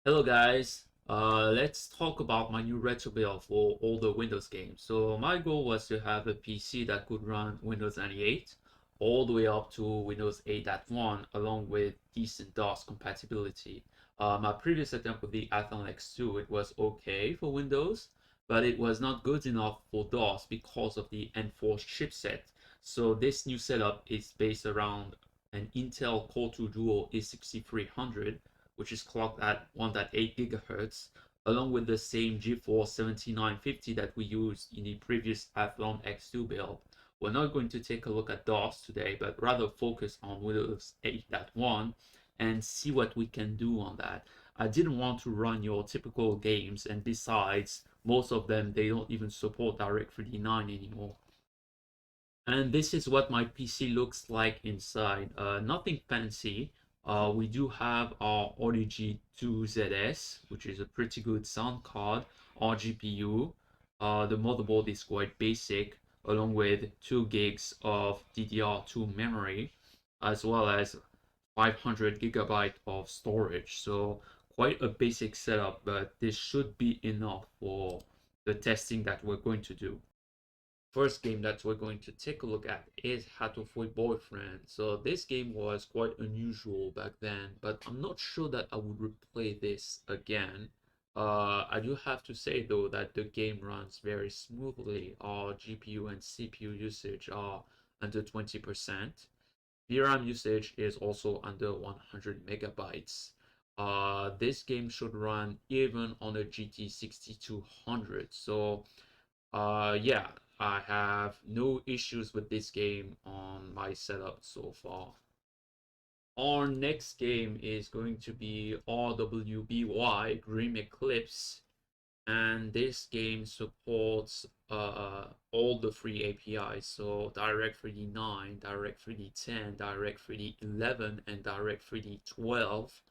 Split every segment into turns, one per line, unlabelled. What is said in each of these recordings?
Hello guys, let's talk about my new retro build for all the Windows games. So my goal was to have a PC that could run Windows 98 all the way up to Windows 8.1 along with decent DOS compatibility. My previous attempt with the Athlon X2, it was okay for Windows, but it was not good enough for DOS because of the enforced chipset. So this new setup is based around an Intel Core 2 Duo E6300, which is clocked at 1.8 gigahertz, along with the same Geforce 7950 that we used in the previous Athlon X2 build. We're not going to take a look at DOS today, but rather focus on Windows 8.1 and see what we can do on that. I didn't want to run your typical games, and besides, most of them, they don't even support DirectX 9 anymore. And this is what my PC looks like inside. Nothing fancy. We do have our RWBY2ZS, which is a pretty good sound card, our GPU. The motherboard is quite basic, along with 2 gigs of DDR2 memory, as well as 500 gigabyte of storage. So quite a basic setup, but this should be enough for the testing that we're going to do. First game that we're going to take a look at is Hatoful Boyfriend. So this game was quite unusual back then, but I'm not sure that I would replay this again. I do have to say though that the game runs very smoothly. Our GPU and CPU usage are under 20%. VRAM usage is also under 100 megabytes. This game should run even on a GT 6200. So yeah, I have no issues with this game on my setup so far. Our next game is going to be RWBY Grimm Eclipse, and this game supports all the free APIs, so DirectX 9, DirectX 10, DirectX 11, and DirectX 12.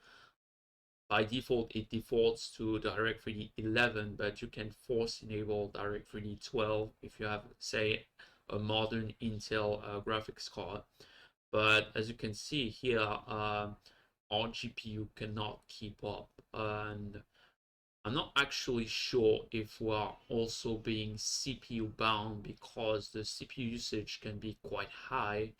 By default, it defaults to DirectX 11, but you can force enable DirectX 12 if you have, say, a modern Intel graphics card. But as you can see here, our GPU cannot keep up, and I'm not actually sure if we're also being CPU bound because the CPU usage can be quite high.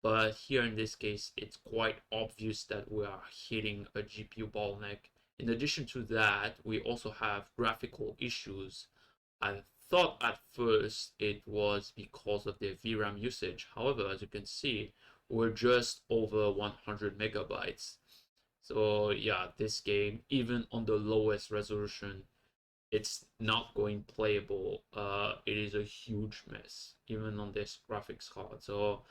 But here in this case, it's quite obvious that we are hitting a GPU bottleneck. In addition to that, we also have graphical issues. I thought at first it was because of the VRAM usage. However, as you can see, we're just over 100 megabytes. So yeah, this game, even on the lowest resolution, it's not going playable. It is a huge mess, even on this graphics card. So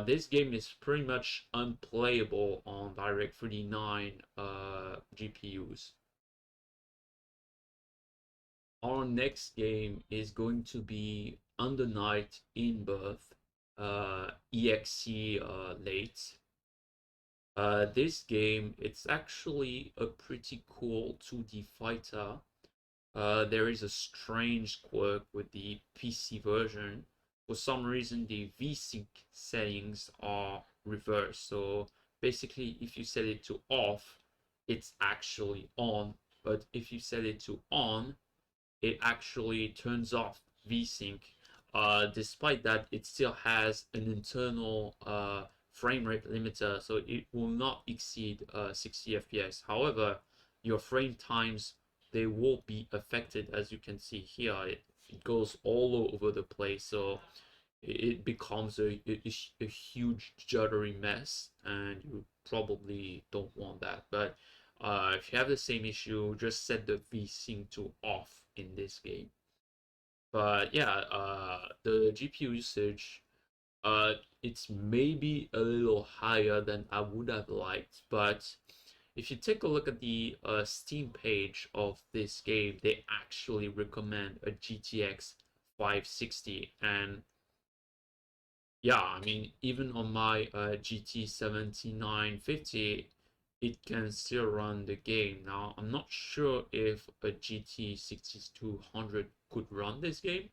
this game is pretty much unplayable on DirectX 9 GPUs. Our next game is going to be Under Night InBirth Exe late. This game, it's actually a pretty cool 2D fighter. There is a strange quirk with the PC version. For some reason, the VSync settings are reversed. So basically, if you set it to off, it's actually on. But if you set it to on, it actually turns off VSync. Despite that, it still has an internal frame rate limiter, so it will not exceed 60 FPS. However, your frame times, they will be affected. As you can see here, it goes all over the place, so it becomes a huge juddery mess, and you probably don't want that. But if you have the same issue, just set the VSync to off in this game. But yeah, the GPU usage, it's maybe a little higher than I would have liked, but if you take a look at the Steam page of this game, they actually recommend a GTX 560. And yeah, I mean, even on my GT 7950, it can still run the game. Now, I'm not sure if a GT 6200 could run this game,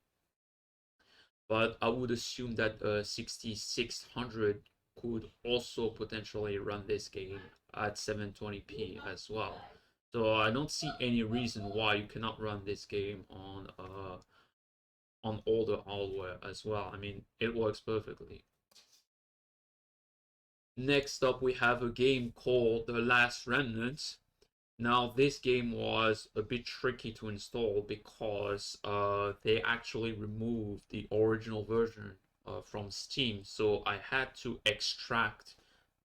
but I would assume that a 6600 could also potentially run this game at 720p as well. So I don't see any reason why you cannot run this game on older hardware as well. I mean, it works perfectly. Next up, we have a game called The Last Remnant. Now, this game was a bit tricky to install because they actually removed the original version from Steam. So I had to extract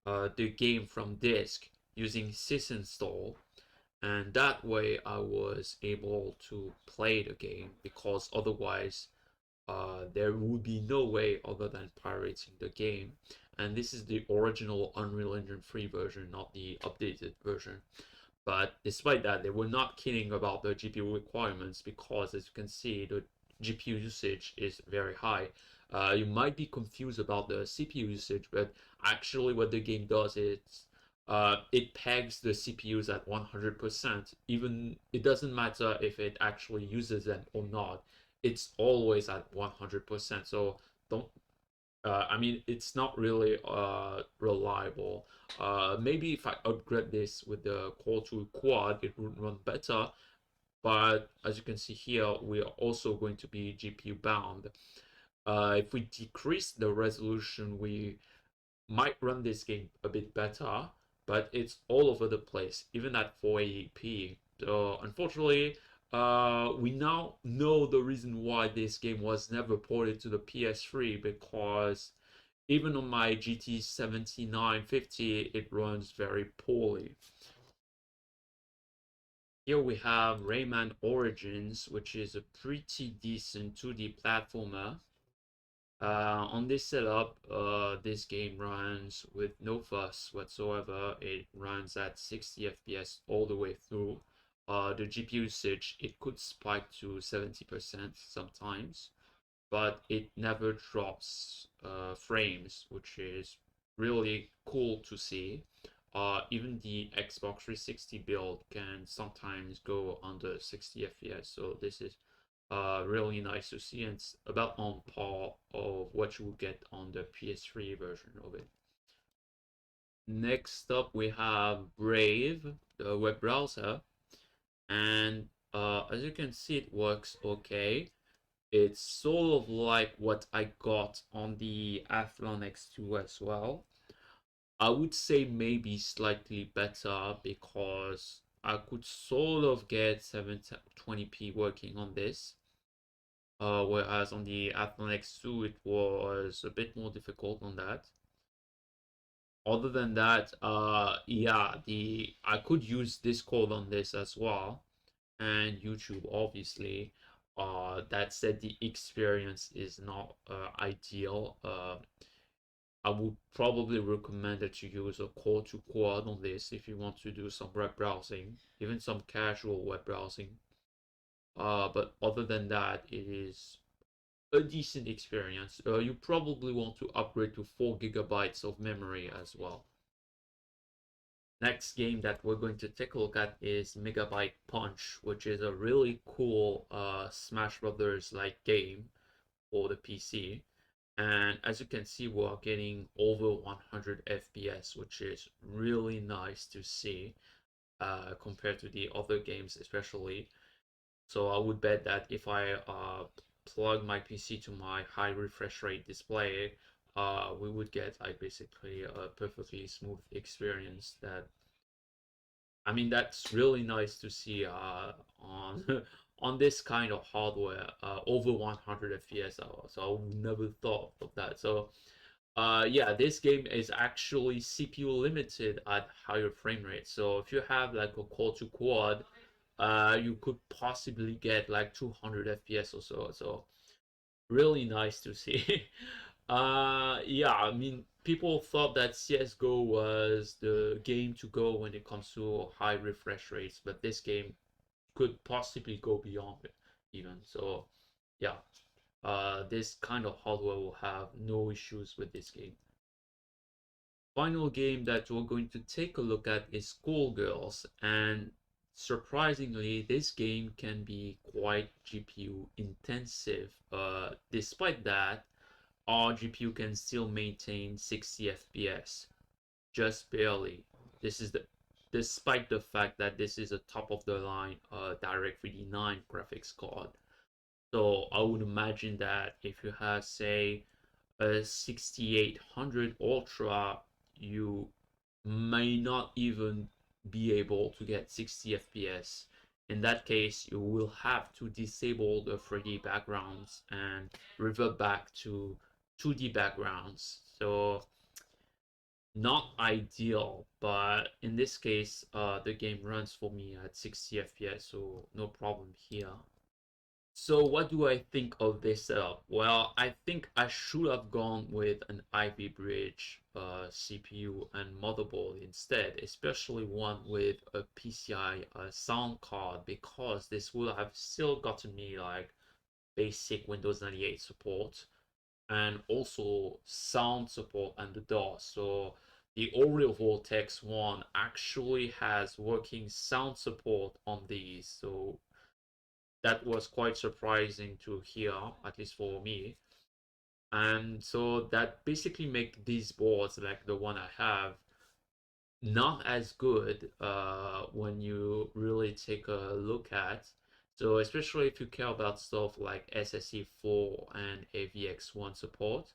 the game from disk using sysinstall, and that way I was able to play the game because otherwise there would be no way other than pirating the game. And this is the original Unreal Engine 3 version, not the updated version. But despite that, they were not kidding about the GPU requirements because, as you can see, the GPU usage is very high. You might be confused about the CPU usage, but actually, what the game does is it pegs the CPUs at 100%. Even it doesn't matter if it actually uses them or not. It's always at 100%. So don't I mean, it's not really reliable. Maybe if I upgrade this with the Core 2 Quad, it would run better. But as you can see here, we are also going to be GPU bound. If we decrease the resolution, we might run this game a bit better, but it's all over the place, even at 480p. So unfortunately, we now know the reason why this game was never ported to the PS3 because even on my GT 7950, it runs very poorly. Here we have Rayman Origins, which is a pretty decent 2D platformer. On this setup, this game runs with no fuss whatsoever. It runs at 60 FPS all the way through. The GPU usage, it could spike to 70% sometimes, but it never drops frames, which is really cool to see. Even the Xbox 360 build can sometimes go under 60 FPS, so this is really nice to see, and it's about on par of what you would get on the PS3 version of it. Next up, we have Brave, the web browser, and as you can see, it works okay. It's sort of like what I got on the Athlon X2 as well. I would say maybe slightly better because I could sort of get 720p working on this. Whereas on the Athlon X2, it was a bit more difficult on that. Other than that, yeah, the I could use Discord on this as well, and YouTube, obviously. That said, the experience is not ideal. I would probably recommend that you use a Core to Quad on this if you want to do some web browsing, even some casual web browsing. But other than that, it is a decent experience. You probably want to upgrade to 4 gigabytes of memory as well. Next game that we're going to take a look at is MegaByte Punch, which is a really cool Smash Brothers like game for the PC. And as you can see, we're getting over 100 FPS, which is really nice to see compared to the other games, especially. So I would bet that if I plug my PC to my high refresh rate display, we would get like basically a perfectly smooth experience. That I mean, that's really nice to see on on this kind of hardware, over 100 FPS. So I would never thought of that. So yeah, this game is actually CPU limited at higher frame rate. So if you have like a Core 2 Quad, you could possibly get like 200 FPS or so. So really nice to see. Yeah, I mean, people thought that CS:GO was the game to go when it comes to high refresh rates, but this game could possibly go beyond it even. So yeah, this kind of hardware will have no issues with this game. Final game that we're going to take a look at is SkullGirls, and surprisingly, this game can be quite GPU intensive. Despite that, our GPU can still maintain 60 FPS, just barely. This is despite the fact that this is a top of the line DirectX 9 graphics card. So I would imagine that if you have, say, a 6800 Ultra, you may not even be able to get 60 FPS. In that case, you will have to disable the 3D backgrounds and revert back to 2D backgrounds. So not ideal, but in this case, the game runs for me at 60 FPS, so no problem here. So what do I think of this setup? Well, I think I should have gone with an Ivy Bridge CPU and motherboard instead, especially one with a PCI sound card, because this would have still gotten me like basic Windows 98 support and also sound support and the DOS. So the Aureal Vortex one actually has working sound support on these. So that was quite surprising to hear, at least for me. And so that basically make these boards like the one I have not as good when you really take a look at. So especially if you care about stuff like SSE4 and AVX1 support,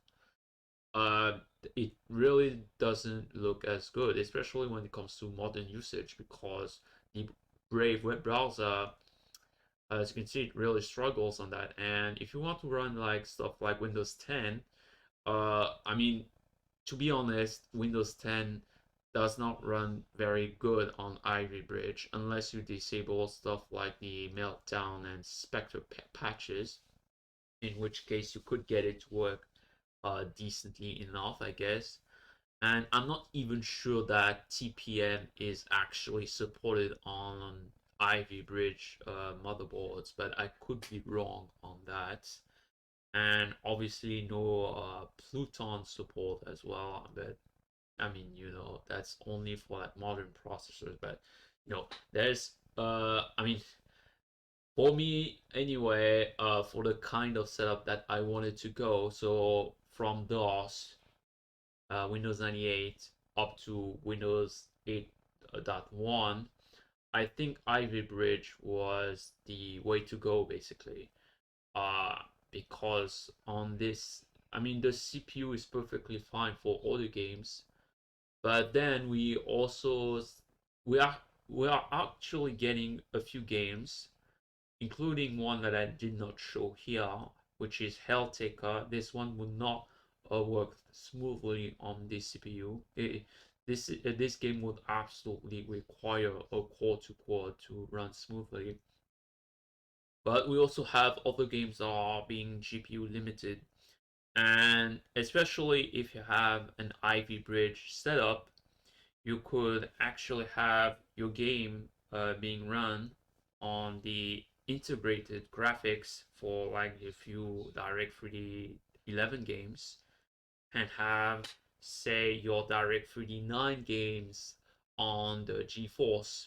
uh, it really doesn't look as good, especially when it comes to modern usage, because the Brave web browser, as you can see, it really struggles on that. And if you want to run like stuff like Windows 10, I mean, to be honest, Windows 10 does not run very good on Ivy Bridge unless you disable stuff like the Meltdown and Spectre patches, in which case you could get it to work decently enough, I guess. And I'm not even sure that TPM is actually supported on Ivy Bridge motherboards, but I could be wrong on that. And obviously no Pluton support as well, but I mean, that's only for like modern processors. But there's I mean, for me anyway, for the kind of setup that I wanted to go, so from DOS, Windows 98 up to Windows 8.1, I think Ivy Bridge was the way to go basically. Uh, because on this, I mean, the CPU is perfectly fine for all the games, but then we are we are actually getting a few games, including one that I did not show here, which is Helltaker. This one would not work smoothly on this CPU. This game would absolutely require a quad to run smoothly. But we also have other games that are being GPU limited, and especially if you have an Ivy Bridge setup, you could actually have your game being run on the integrated graphics for like a few Direct 11 games, and have, say, your Direct 9 games on the GeForce.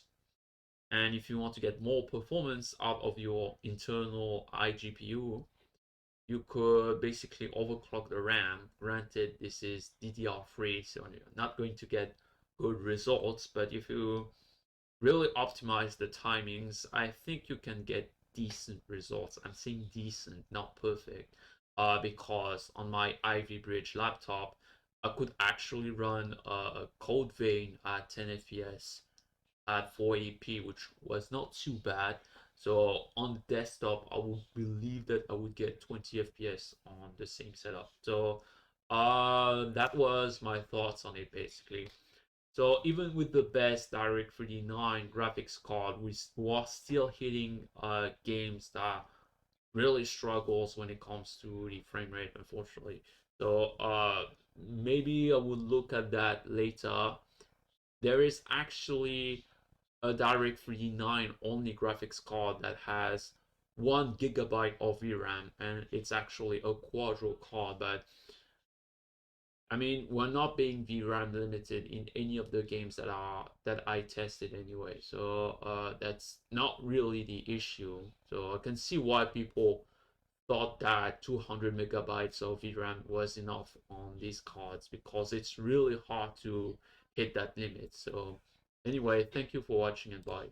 And if you want to get more performance out of your internal iGPU, you could basically overclock the RAM. Granted, this is DDR3, so you're not going to get good results, but if you really optimize the timings, I think you can get decent results. I'm saying decent, not perfect, because on my Ivy Bridge laptop, I could actually run a Code Vein at 10 FPS at 480p, which was not too bad. So on the desktop, I would believe that I would get 20 FPS on the same setup. So that was my thoughts on it basically. So even with the best Direct 9 graphics card, we was still hitting games that really struggles when it comes to the frame rate, unfortunately. So maybe I would look at that later. There is actually a Direct 9 only graphics card that has 1 GB of VRAM, and it's actually a quadro card. But I mean, we're not being VRAM limited in any of the games that I tested anyway, so that's not really the issue. So I can see why people thought that 200 megabytes of VRAM was enough on these cards, because it's really hard to hit that limit. So Anyway, thank you for watching and bye.